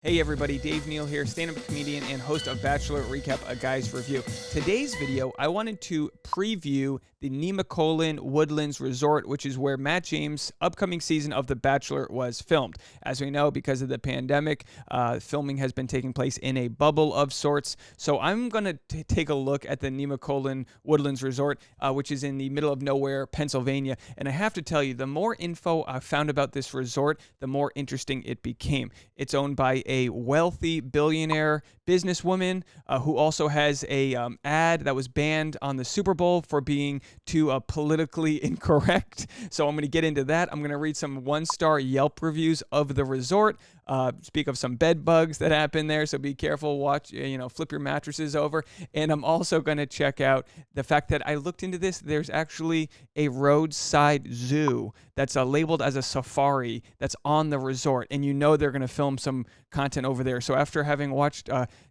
Hey everybody, Dave Neal here, stand-up comedian and host of Bachelor Recap, a Guy's Review. Today's video, I wanted to preview the Nemacolin Woodlands Resort, which is where Matt James' upcoming season of The Bachelor was filmed. As we know, because of the pandemic, filming has been taking place in a bubble of sorts. So I'm going to take a look at the Nemacolin Woodlands Resort, which is in the middle of nowhere, Pennsylvania. And I have to tell you, the more info I found about this resort, the more interesting it became. It's owned by a wealthy billionaire businesswoman who also has a ad that was banned on the Super Bowl for being too politically incorrect. So I'm going to get into that. I'm going to read some one-star Yelp reviews of the resort. Speak of some bed bugs that happen there, so be careful. Watch, flip your mattresses over. And I'm also going to check out the fact that I looked into this. There's actually a roadside zoo that's labeled as a safari that's on the resort, and they're going to film some content over there. So after having watched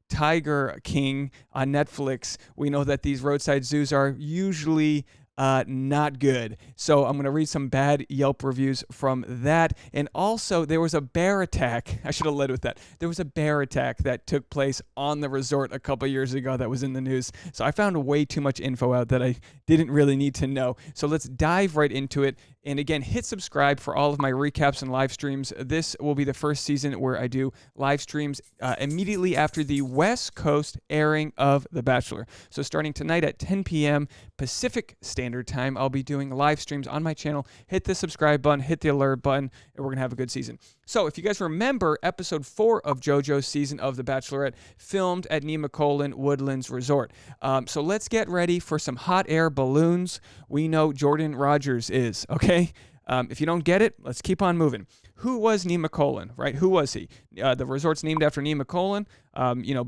Tiger King on Netflix, we know that these roadside zoos are usually not good. So I'm going to read some bad Yelp reviews from that. And also, there was a bear attack. I should have led with that. There was a bear attack that took place on the resort a couple years ago that was in the news. So I found way too much info out that I didn't really need to know. So let's dive right into it. And again, hit subscribe for all of my recaps and live streams. This will be the first season where I do live streams immediately after the West Coast airing of The Bachelor. So starting tonight at 10 p.m. Pacific Standard Time, I'll be doing live streams on my channel. Hit the subscribe button, hit the alert button, and we're going to have a good season. So if you guys remember, episode 4 of JoJo's season of The Bachelorette filmed at Nemacolin Woodlands Resort. So let's get ready for some hot air balloons. We know Jordan Rogers is, okay? If you don't get it, let's keep on moving. Who was Nemacolin, right? Who was he? The resort's named after Nemacolin.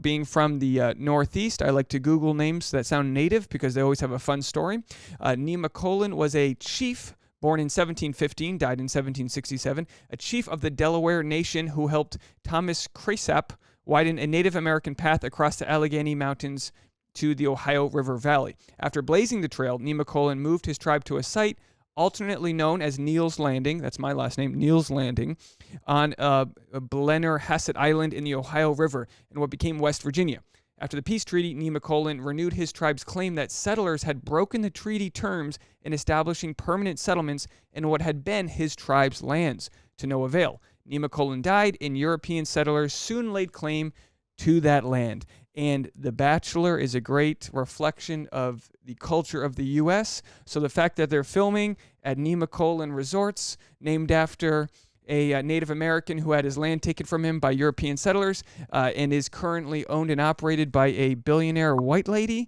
Being from the Northeast, I like to Google names that sound native because they always have a fun story. Nemacolin was a chief born in 1715, died in 1767, a chief of the Delaware Nation who helped Thomas Cresap widen a Native American path across the Allegheny Mountains to the Ohio River Valley. After blazing the trail, Nemacolin moved his tribe to a site alternately known as Neal's Landing, that's my last name, Neal's Landing, on Blennerhassett Island in the Ohio River in what became West Virginia. After the peace treaty, Nemacolin renewed his tribe's claim that settlers had broken the treaty terms in establishing permanent settlements in what had been his tribe's lands, to no avail. Nemacolin died, and European settlers soon laid claim to that land. And The Bachelor is a great reflection of the culture of the U.S. So the fact that they're filming at Nemacolin Resorts, named after a Native American who had his land taken from him by European settlers and is currently owned and operated by a billionaire white lady,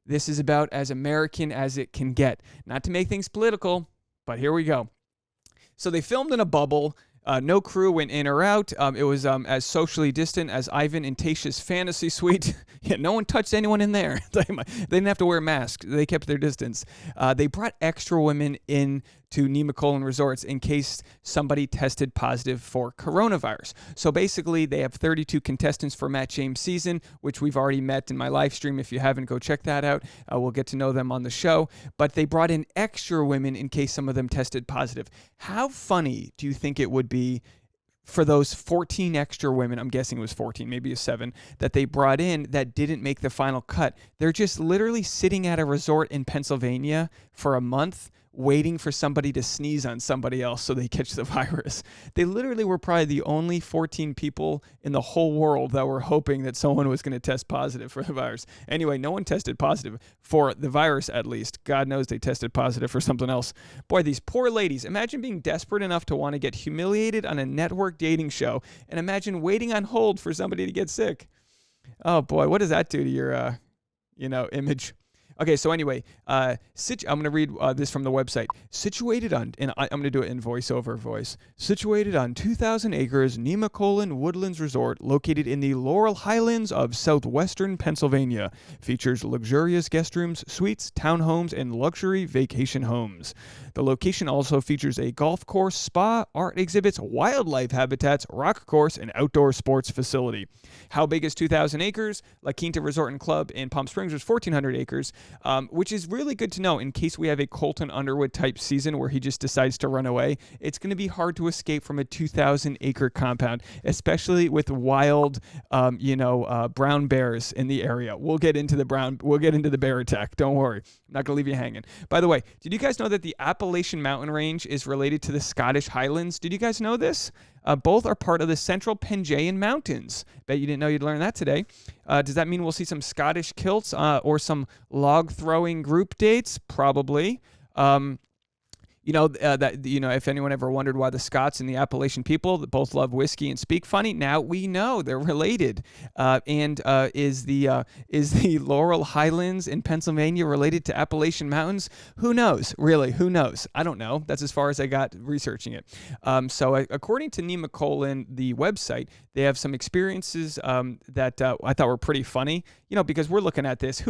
this is about as American as it can get. Not to make things political, but here we go. So they filmed in a bubble. No crew went in or out. It was as socially distant as Ivan and Tasha's fantasy suite. Yeah, no one touched anyone in there. They didn't have to wear masks. They kept their distance. They brought extra women in to Nemacolin Resorts in case somebody tested positive for coronavirus. So basically, they have 32 contestants for Matt James' season, which we've already met in my live stream. If you haven't, go check that out. We'll get to know them on the show. But they brought in extra women in case some of them tested positive. How funny do you think it would be for those 14 extra women, I'm guessing it was 14, maybe a 7, that they brought in that didn't make the final cut? They're just literally sitting at a resort in Pennsylvania for a month waiting for somebody to sneeze on somebody else so they catch the virus. They literally were probably the only 14 people in the whole world that were hoping that someone was going to test positive for the virus. Anyway, no one tested positive for the virus, at least. God knows they tested positive for something else. Boy, these poor ladies. Imagine being desperate enough to want to get humiliated on a network dating show, and imagine waiting on hold for somebody to get sick. Oh boy, what does that do to your, image? Okay, so anyway, I'm going to read this from the website. Situated on, and I'm going to do it in voiceover voice. Situated on 2,000 acres, Nemacolin Woodlands Resort, located in the Laurel Highlands of southwestern Pennsylvania, features luxurious guest rooms, suites, townhomes, and luxury vacation homes. The location also features a golf course, spa, art exhibits, wildlife habitats, rock course, and outdoor sports facility. How big is 2,000 acres? La Quinta Resort and Club in Palm Springs was 1,400 acres. which is really good to know in case we have a Colton Underwood type season where he just decides to run away. It's going to be hard to escape from a 2,000-acre compound, especially with wild, brown bears in the area. We'll get into the bear attack. Don't worry. I'm not going to leave you hanging. By the way, did you guys know that the Appalachian Mountain Range is related to the Scottish Highlands? Did you guys know this? Both are part of the Central Penjayan Mountains. Bet you didn't know you'd learn that today. Does that mean we'll see some Scottish kilts or some log-throwing group dates? Probably. If anyone ever wondered why the Scots and the Appalachian people that both love whiskey and speak funny, now we know they're related. Is the Laurel Highlands in Pennsylvania related to Appalachian Mountains? Who knows? Really, who knows? I don't know. That's as far as I got researching it. According to Nemacolin, the website, they have some experiences that I thought were pretty funny. Because we're looking at this.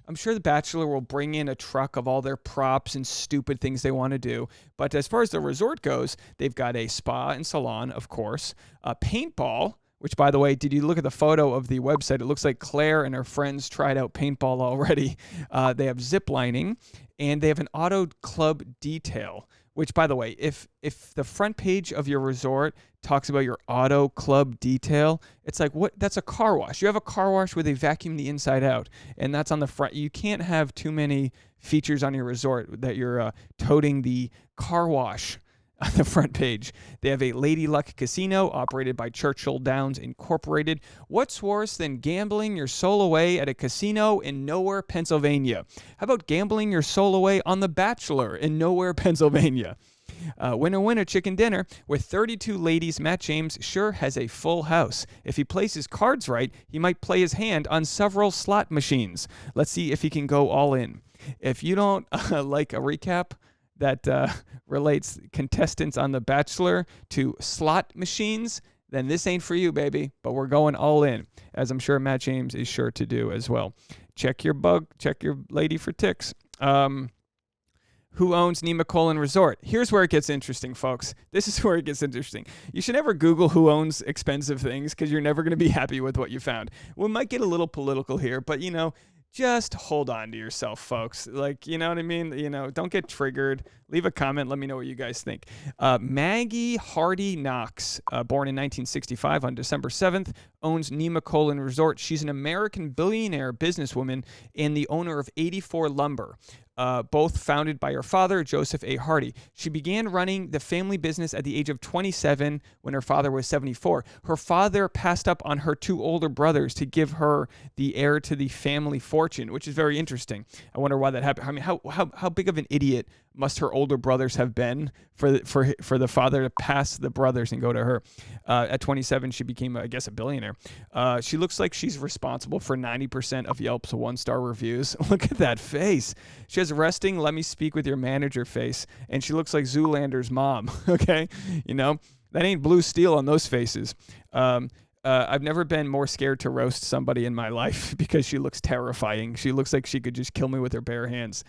I'm sure the Bachelor will bring in a truck of all their props and stupid things they want to do. But as far as the resort goes, they've got a spa and salon, of course, a paintball, which, by the way, did you look at the photo of the website? It looks like Claire and her friends tried out paintball already. They have zip lining, and they have an auto club detail, which, by the way, if the front page of your resort talks about your auto club detail, it's like, what? That's a car wash. You have a car wash where they vacuum the inside out, and that's on the front. You can't have too many features on your resort that you're toting the car wash on the front page. They have a Lady Luck Casino operated by Churchill Downs Incorporated. What's worse than gambling your soul away at a casino in Nowhere, Pennsylvania? How about gambling your soul away on The Bachelor in Nowhere, Pennsylvania? Winner, winner, chicken dinner. With 32 ladies, Matt James sure has a full house. If he plays his cards right, he might play his hand on several slot machines. Let's see if he can go all in. If you don't like a recap that relates contestants on The Bachelor to slot machines, then this ain't for you, baby. But we're going all in, as I'm sure Matt James is sure to do as well. Check your lady for ticks. Who owns Nemacolin Resort? Here's where it gets interesting, folks. This is where it gets interesting. You should never Google who owns expensive things because you're never going to be happy with what you found. We might get a little political here, but, just hold on to yourself, folks. Like, you know what I mean? Don't get triggered. Leave a comment. Let me know what you guys think. Maggie Hardy Knox, born in 1965 on December 7th, owns Nemacolin Resort. She's an American billionaire businesswoman and the owner of 84 Lumber. Both founded by her father, Joseph A. Hardy. She began running the family business at the age of 27 when her father was 74. Her father passed up on her two older brothers to give her the heir to the family fortune, which is very interesting. I wonder why that happened. I mean, how big of an idiot must her older brothers have been for the father to pass the brothers and go to her? At 27, she became, I guess, a billionaire. She looks like she's responsible for 90% of Yelp's one-star reviews. Look at that face. She has resting, let me speak with your manager face, and she looks like Zoolander's mom, okay? That ain't blue steel on those faces. I've never been more scared to roast somebody in my life because she looks terrifying. She looks like she could just kill me with her bare hands.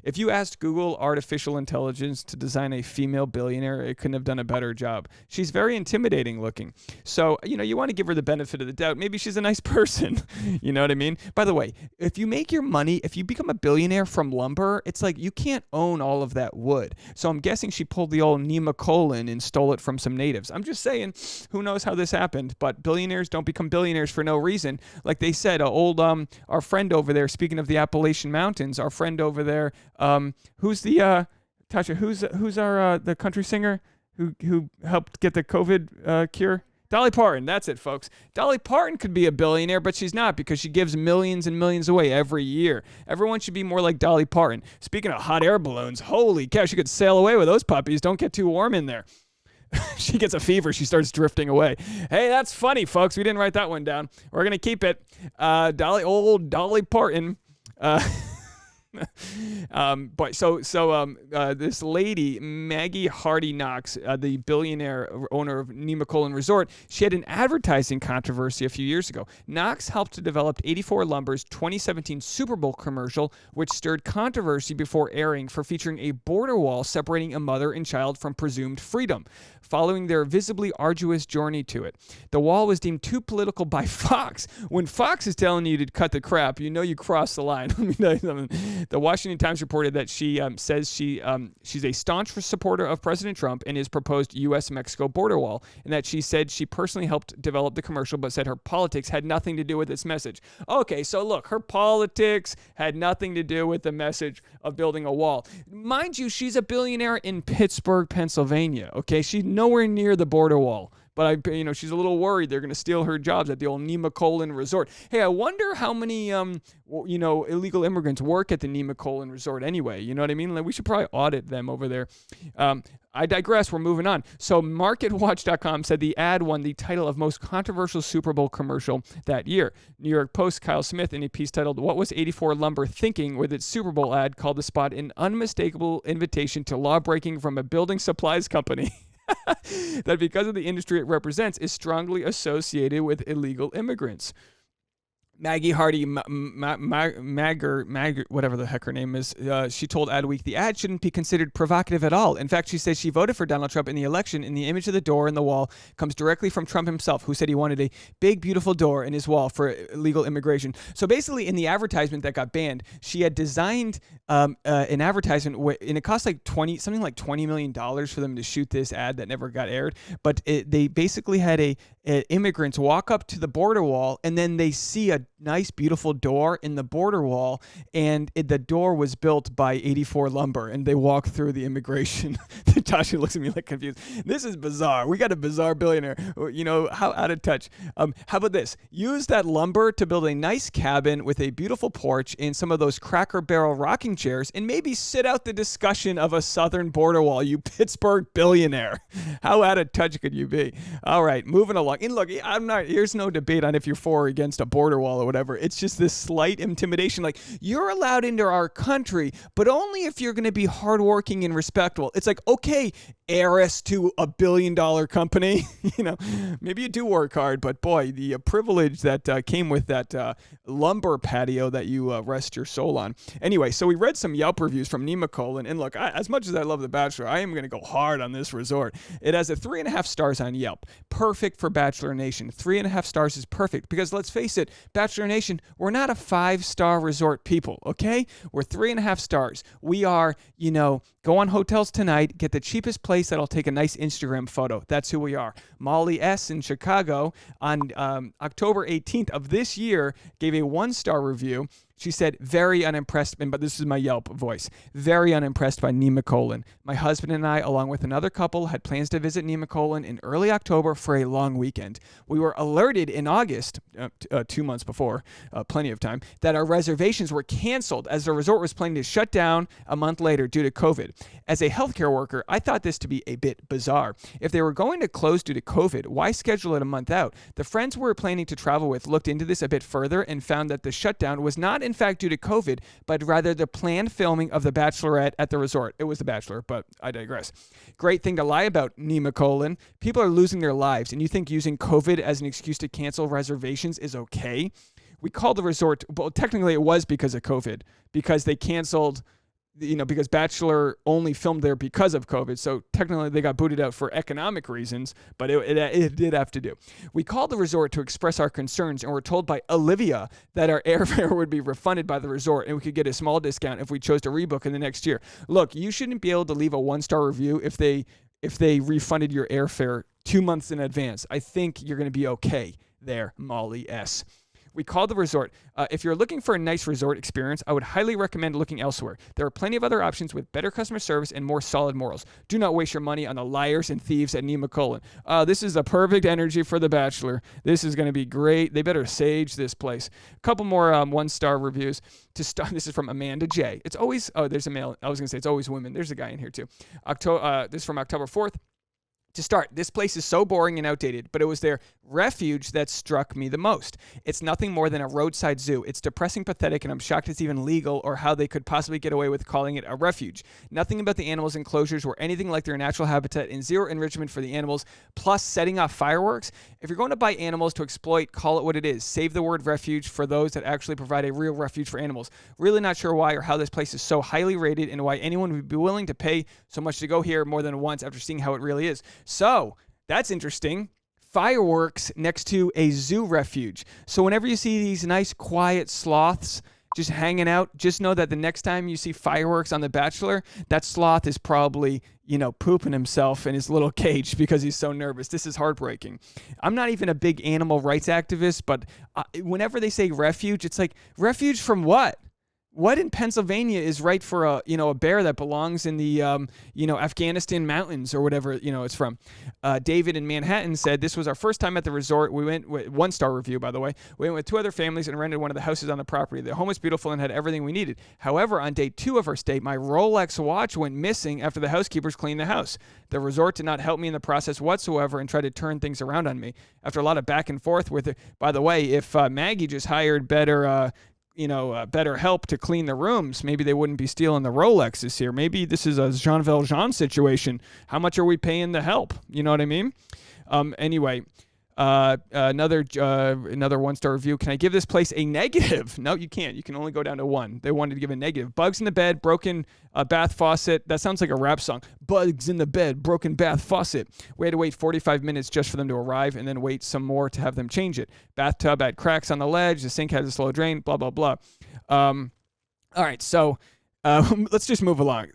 If you asked Google artificial intelligence to design a female billionaire, it couldn't have done a better job. She's very intimidating looking. So, you want to give her the benefit of the doubt. Maybe she's a nice person. You know what I mean? By the way, if you make your money, if you become a billionaire from lumber, it's like you can't own all of that wood. So I'm guessing she pulled the old Nemacolin and stole it from some natives. I'm just saying, who knows how this happened, but billionaires don't become billionaires for no reason. Like they said, our friend over there, speaking of the Appalachian Mountains, our friend over there, who's the Tasha, who's our the country singer who helped get the COVID cure? Dolly Parton. That's it, folks. Dolly Parton could be a billionaire, but she's not because she gives millions and millions away every year. Everyone should be more like Dolly Parton. Speaking of hot air balloons, holy cow, she could sail away with those puppies. Don't get too warm in there. She gets a fever. She starts drifting away. Hey, that's funny, folks. We didn't write that one down. We're going to keep it. Dolly Parton. This lady, Maggie Hardy Knox, the billionaire owner of Nemacolin Resort, she had an advertising controversy a few years ago. Knox helped to develop 84 Lumber's 2017 Super Bowl commercial, which stirred controversy before airing for featuring a border wall separating a mother and child from presumed freedom, following their visibly arduous journey to it. The wall was deemed too political by Fox. When Fox is telling you to cut the crap, you know you crossed the line. Let me tell you something. The Washington Times reported that she says she's a staunch supporter of President Trump and his proposed U.S.-Mexico border wall, and that she said she personally helped develop the commercial, but said her politics had nothing to do with its message. Okay, so look, her politics had nothing to do with the message of building a wall. Mind you, she's a billionaire in Pittsburgh, Pennsylvania. Okay, she's nowhere near the border wall. But she's a little worried they're going to steal her jobs at the old Nemacolin Resort. Hey, I wonder how many, illegal immigrants work at the Nemacolin Resort anyway. You know what I mean? Like, we should probably audit them over there. I digress. We're moving on. So MarketWatch.com said the ad won the title of most controversial Super Bowl commercial that year. New York Post Kyle Smith, in a piece titled "What Was 84 Lumber Thinking?" with its Super Bowl ad, called the spot an unmistakable invitation to lawbreaking from a building supplies company. That because of the industry it represents is strongly associated with illegal immigrants. Maggie Hardy, whatever the heck her name is, she told Adweek the ad shouldn't be considered provocative at all. In fact, she says she voted for Donald Trump in the election, and the image of the door in the wall comes directly from Trump himself, who said he wanted a big, beautiful door in his wall for illegal immigration. So basically, in the advertisement that got banned, she had designed an advertisement, and it cost like something like $20 million for them to shoot this ad that never got aired. But they basically had immigrants walk up to the border wall, and then they see a nice, beautiful door in the border wall, and the door was built by 84 Lumber, and they walk through the immigration. Tasha looks at me like confused. This is bizarre. We got a bizarre billionaire. How out of touch. How about this? Use that lumber to build a nice cabin with a beautiful porch and some of those Cracker Barrel rocking chairs, and maybe sit out the discussion of a southern border wall, you Pittsburgh billionaire. How out of touch could you be? All right, moving along. And look, here's no debate on if you're for or against a border wall or whatever. It's just this slight intimidation. Like, you're allowed into our country, but only if you're going to be hardworking and respectable. It's like, okay, heiress to a $1 billion company, maybe you do work hard, but boy, the privilege that came with that lumber patio that you rest your soul on. Anyway, so we read some Yelp reviews from Nemacolin, and look, as much as I love The Bachelor, I am going to go hard on this resort. It has a 3.5 stars on Yelp. Perfect for Bachelor Nation. 3.5 stars is perfect because, let's face it, Bachelor Nation, we're not a 5-star resort people, okay? We're 3.5 stars. We are, go on Hotels Tonight, get the cheapest place that'll take a nice Instagram photo. That's who we are. Molly S. in Chicago on October 18th of this year gave a 1-star review. She said, very unimpressed, but this is my Yelp voice, very unimpressed by Nemacolin. My husband and I, along with another couple, had plans to visit Nemacolin in early October for a long weekend. We were alerted in August, 2 months before, plenty of time, that our reservations were canceled as the resort was planning to shut down a month later due to COVID. As a healthcare worker, I thought this to be a bit bizarre. If they were going to close due to COVID, why schedule it a month out? The friends we were planning to travel with looked into this a bit further and found that the shutdown was not in fact due to COVID, but rather the planned filming of The Bachelorette at the resort. It was The Bachelor, but I digress. Great thing to lie about, Nemacolin. People are losing their lives, and you think using COVID as an excuse to cancel reservations is okay? We called the resort, well, technically it was because of COVID, because they canceled, because Bachelor only filmed there because of COVID. So technically they got booted out for economic reasons, but it did have to do. We called the resort to express our concerns and were told by Olivia that our airfare would be refunded by the resort and we could get a small discount if we chose to rebook in the next year. Look, you shouldn't be able to leave a 1-star review if they refunded your airfare 2 months in advance. I think you're going to be okay there, Molly S. We called the resort. If you're looking for a nice resort experience, I would highly recommend looking elsewhere. There are plenty of other options with better customer service and more solid morals. Do not waste your money on the liars and thieves at Nemacolin. This is the perfect energy for The Bachelor. This is going to be great. They better sage this place. A couple more 1-star reviews. To start, this is from Amanda J. It's always, there's a male. I was going to say it's always women. There's a guy in here too. This is from October 4th. To start, this place is so boring and outdated, but it was their refuge that struck me the most. It's nothing more than a roadside zoo. It's depressing, pathetic, and I'm shocked it's even legal or how they could possibly get away with calling it a refuge. Nothing about the animals' enclosures were anything like their natural habitat and zero enrichment for the animals, plus setting off fireworks. If you're going to buy animals to exploit, call it what it is. Save the word refuge for those that actually provide a real refuge for animals. Really not sure why or how this place is so highly rated and why anyone would be willing to pay so much to go here more than once after seeing how it really is. So, that's interesting. Fireworks next to a zoo refuge. So whenever you see these nice, quiet sloths just hanging out, just know that the next time you see fireworks on The Bachelor, that sloth is probably, pooping himself in his little cage because he's so nervous. This is heartbreaking. I'm not even a big animal rights activist, but whenever they say refuge, it's like, refuge from what? What in Pennsylvania is right for a bear that belongs in the Afghanistan mountains or whatever it's from? David in Manhattan said this was our first time at the resort. We went with 1-star review, by the way. We went with 2 other families and rented one of the houses on the property. The home was beautiful and had everything we needed. However, on day 2 of our stay, my Rolex watch went missing after the housekeepers cleaned the house. The resort did not help me in the process whatsoever and tried to turn things around on me. After a lot of back and forth with it, by the way, if Maggie just hired better help to clean the rooms, maybe they wouldn't be stealing the Rolexes here. Maybe this is a Jean Valjean situation. How much are we paying the help? You know what I mean? Anyway, another 1-star review. Can I give this place a negative? No, you can't. You can only go down to 1. They wanted to give a negative. Bugs in the bed, broken bath faucet. That sounds like a rap song. Bugs in the bed, broken bath faucet. We had to wait 45 minutes just for them to arrive and then wait some more to have them change it. Bathtub had cracks on the ledge. The sink has a slow drain, blah, blah, blah. All right, so let's just move along.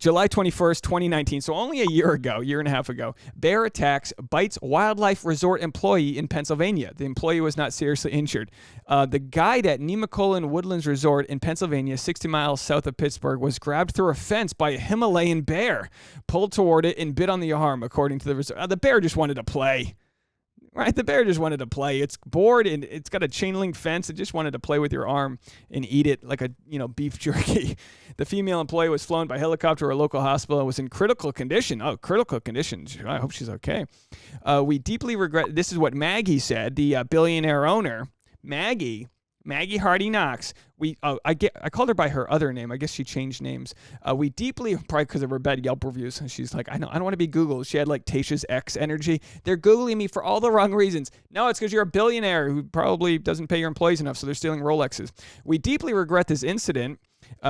July 21st, 2019, so only a year and a half ago, bear attacks, bites wildlife resort employee in Pennsylvania. The employee was not seriously injured. The guide at Nemacolin Woodlands Resort in Pennsylvania, 60 miles south of Pittsburgh, was grabbed through a fence by a Himalayan bear, pulled toward it, and bit on the arm, according to the resort. The bear just wanted to play. Right, the bear just wanted to play. It's bored and it's got a chain link fence. It just wanted to play with your arm and eat it like a beef jerky. The female employee was flown by helicopter to a local hospital and was in critical condition. Oh, critical condition. I hope she's okay. We deeply regret. This is what Maggie said. The billionaire owner, Maggie Hardy Knox. I called her by her other name. I guess she changed names. We deeply, probably because of her bad Yelp reviews. And she's like, I don't want to be Googled. She had like Tasha's ex energy. They're Googling me for all the wrong reasons. No, it's because you're a billionaire who probably doesn't pay your employees enough, so they're stealing Rolexes. We deeply regret this incident.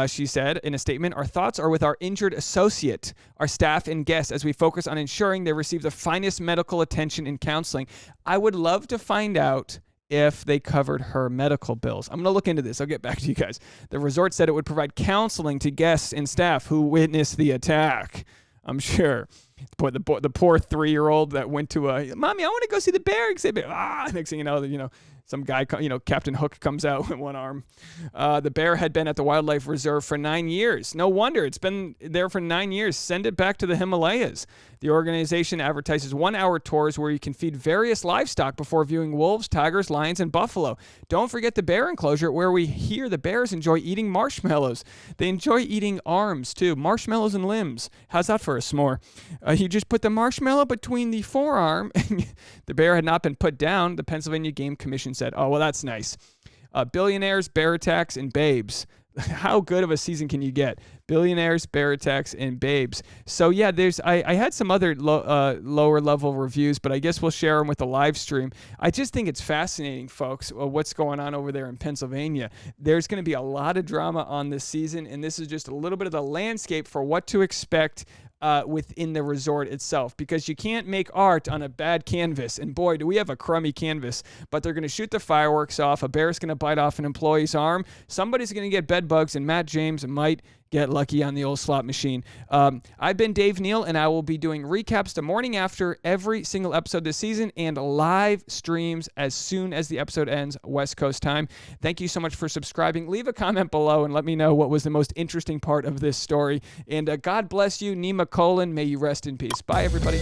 She said in a statement, our thoughts are with our injured associate, our staff and guests as we focus on ensuring they receive the finest medical attention and counseling. I would love to find out if they covered her medical bills. I'm going to look into this. I'll get back to you guys. The resort said it would provide counseling to guests and staff who witnessed the attack. I'm sure. The poor 3-year-old that went to Mommy, I want to go see the bear exhibit. Next thing you know, some guy, Captain Hook comes out with one arm. The bear had been at the wildlife reserve for 9 years. No wonder. It's been there for 9 years. Send it back to the Himalayas. The organization advertises 1-hour tours where you can feed various livestock before viewing wolves, tigers, lions, and buffalo. Don't forget the bear enclosure where we hear the bears enjoy eating marshmallows. They enjoy eating arms, too. Marshmallows and limbs. How's that for a s'more? You just put the marshmallow between the forearm. The bear had not been put down, the Pennsylvania Game Commission said. Oh, well, that's nice. Billionaires, bear attacks, and babes. How good of a season can you get? Billionaires, bear attacks, and babes. So yeah, I had some other lower level reviews, but I guess we'll share them with the live stream. I just think it's fascinating, folks, what's going on over there in Pennsylvania. There's going to be a lot of drama on this season, and this is just a little bit of the landscape for what to expect within the resort itself, because you can't make art on a bad canvas. And boy, do we have a crummy canvas. But they're going to shoot the fireworks off. A bear's going to bite off an employee's arm. Somebody's going to get bed bugs, and Matt James might get lucky on the old slot machine. I've been Dave Neal, and I will be doing recaps the morning after every single episode this season and live streams as soon as the episode ends, West Coast time. Thank you so much for subscribing. Leave a comment below and let me know what was the most interesting part of this story. And God bless you, Nemacolin. May you rest in peace. Bye, everybody.